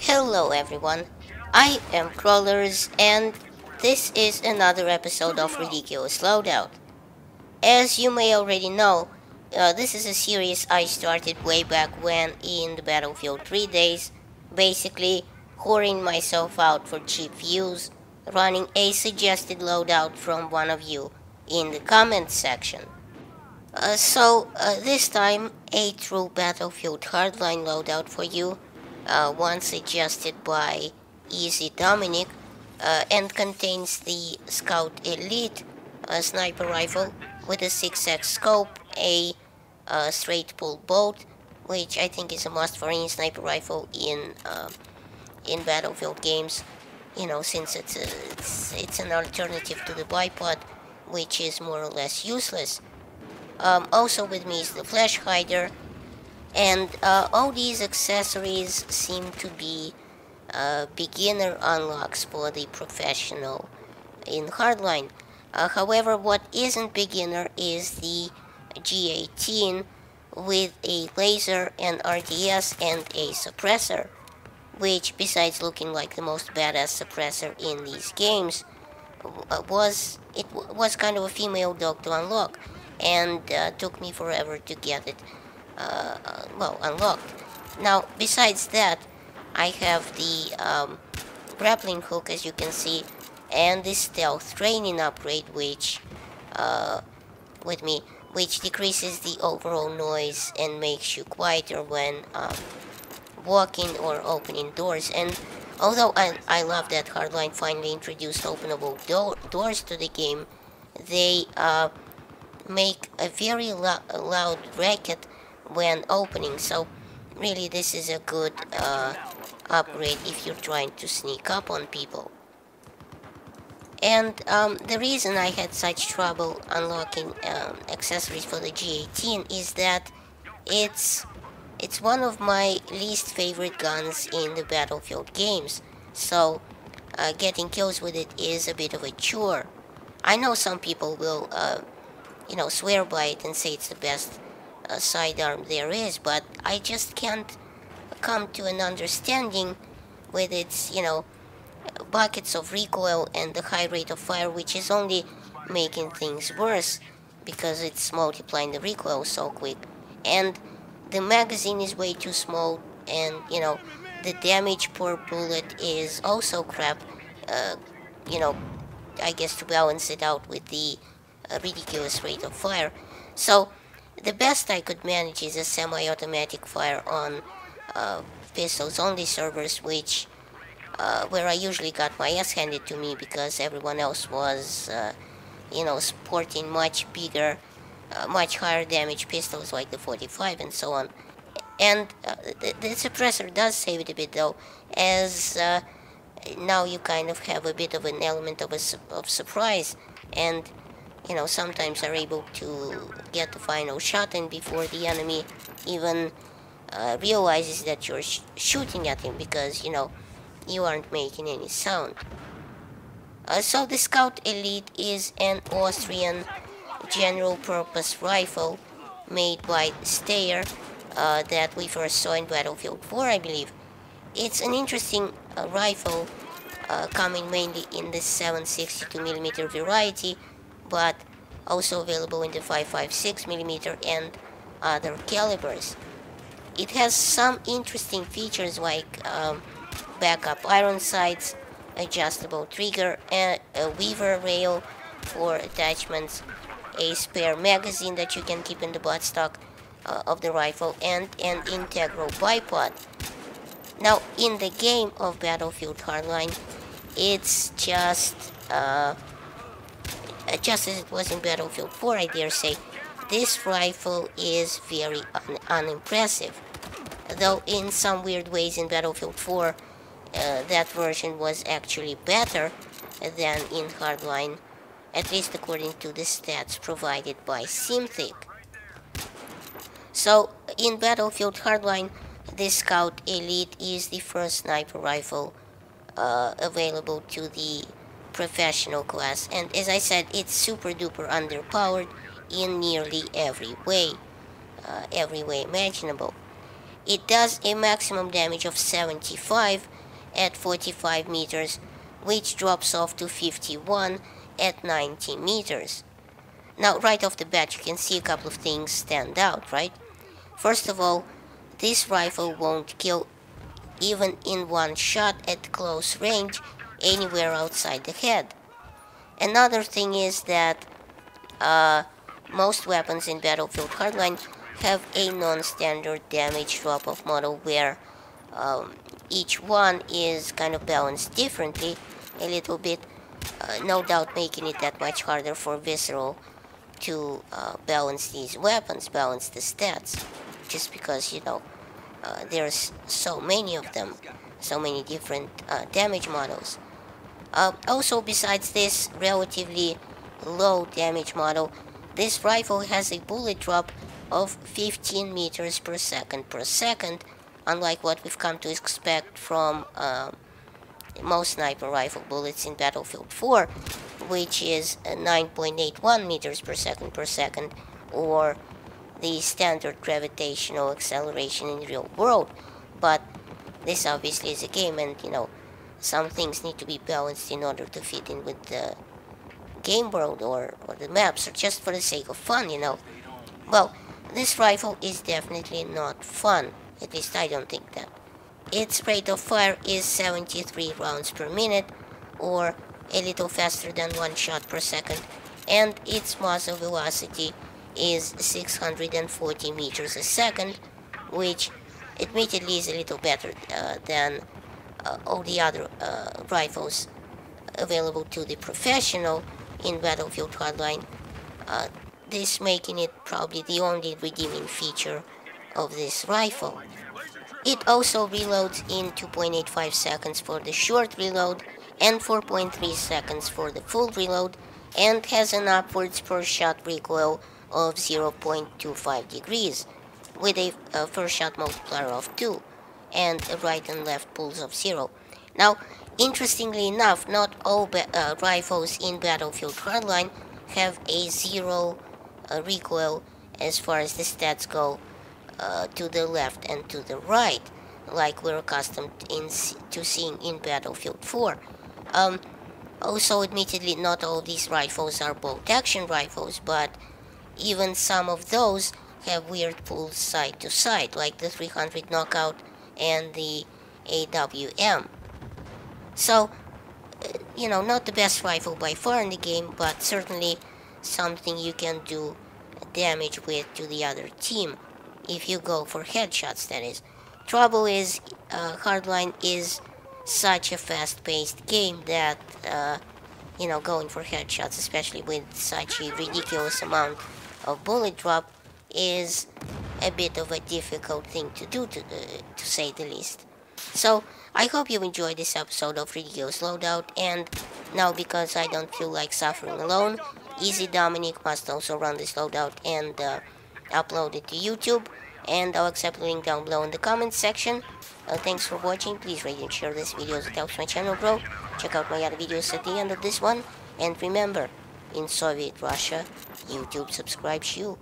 Hello everyone, I am Crawlers and this is another episode of Ridiculous Loadout. As you may already know, this is a series I started way back when in the Battlefield 3 days, basically whoring myself out for cheap views, running a suggested loadout from one of you in the comments section. This time, a true Battlefield Hardline loadout for you, one suggested by Easy Dominic, and contains the Scout Elite sniper rifle with a 6x scope, a straight pull bolt, which I think is a must for any sniper rifle in Battlefield games. You know, since it's an alternative to the bipod, which is more or less useless. Also with me is the flash hider, and all these accessories seem to be beginner unlocks for the professional in Hardline. However, what isn't beginner is the G18 with a laser, an RDS, and a suppressor, which, besides looking like the most badass suppressor in these games, was kind of a female dog to unlock, and took me forever to get it unlocked. Now, besides that, I have the grappling hook, as you can see, and the stealth training upgrade, which which decreases the overall noise and makes you quieter when walking or opening doors. And although I love that Hardline finally introduced openable doors to the game, they make a very loud racket when opening, so really this is a good upgrade if you're trying to sneak up on people. And the reason I had such trouble unlocking accessories for the G18 is that it's one of my least favorite guns in the Battlefield games, so getting kills with it is a bit of a chore. I know some people will swear by it and say it's the best sidearm there is, but I just can't come to an understanding with its, buckets of recoil and the high rate of fire, which is only making things worse because it's multiplying the recoil so quick. And the magazine is way too small, and, the damage per bullet is also crap, I guess to balance it out with the ridiculous rate of fire. So the best I could manage is a semi-automatic fire on pistols only servers, which where I usually got my ass handed to me because everyone else was sporting much bigger, much higher damage pistols like the 45 and so on. And the suppressor does save it a bit though, as now you kind of have a bit of an element of surprise, and sometimes are able to get the final shot in before the enemy even realizes that you're shooting at him, because you aren't making any sound. So the Scout Elite is an Austrian general purpose rifle made by Steyr that we first saw in Battlefield 4, I believe. It's an interesting rifle, coming mainly in the 7.62mm variety, but also available in the 5.56mm and other calibers. It has some interesting features like backup iron sights, adjustable trigger, and a weaver rail for attachments, a spare magazine that you can keep in the buttstock of the rifle, and an integral bipod. Now, in the game of Battlefield Hardline, it's just as it was in Battlefield 4, I dare say, this rifle is very unimpressive. Though in some weird ways in Battlefield 4, that version was actually better than in Hardline, at least according to the stats provided by Simthic. So, in Battlefield Hardline, this Scout Elite is the first sniper rifle available to the professional class, and as I said, it's super duper underpowered in nearly every way imaginable. It does a maximum damage of 75 at 45 meters, which drops off to 51 at 90 meters. Now, right off the bat, you can see a couple of things stand out, right? First of all, this rifle won't kill even in one shot at close range anywhere outside the head. Another thing is that most weapons in Battlefield Hardline have a non-standard damage drop-off model where each one is kind of balanced differently a little bit, no doubt making it that much harder for Visceral to balance these weapons, balance the stats, just because, you know, there's so many of them, so many different damage models. Also, besides this relatively low damage model, this rifle has a bullet drop of 15 meters per second, unlike what we've come to expect from most sniper rifle bullets in Battlefield 4, which is 9.81 meters per second, or the standard gravitational acceleration in the real world. But this obviously is a game, and you know, some things need to be balanced in order to fit in with the game world or the maps, or just for the sake of fun, you know. Well, this rifle is definitely not fun, at least I don't think that. Its rate of fire is 73 rounds per minute, or a little faster than 1 shot per second, and its muzzle velocity is 640 meters a second, which admittedly is a little better than all the other rifles available to the professional in Battlefield Hardline, this making it probably the only redeeming feature of this rifle. It also reloads in 2.85 seconds for the short reload and 4.3 seconds for the full reload, and has an upwards per shot recoil of 0.25 degrees, with a first shot multiplier of 2 and a right and left pulse of 0. Now, interestingly enough, not all rifles in Battlefield Hardline have a 0 recoil as far as the stats go to the left and to the right, like we're accustomed to seeing in Battlefield 4. Also, admittedly, not all these rifles are bolt-action rifles, but even some of those have weird pulls side to side, like the 300 Knockout and the AWM. So, you know, not the best rifle by far in the game, but certainly something you can do damage with to the other team, if you go for headshots, that is. Trouble is, Hardline is such a fast-paced game that, you know, going for headshots, especially with such a ridiculous amount of bullet drop, is a bit of a difficult thing to do, to say the least. So, I hope you enjoyed this episode of Ridiculous Loadout, and now, because I don't feel like suffering alone, Easy Dominic must also run this loadout and upload it to YouTube, and I'll accept the link down below in the comments section. Thanks for watching. Please rate and share this video, it helps my channel grow. Check out my other videos at the end of this one, and remember, in Soviet Russia, YouTube subscribes you.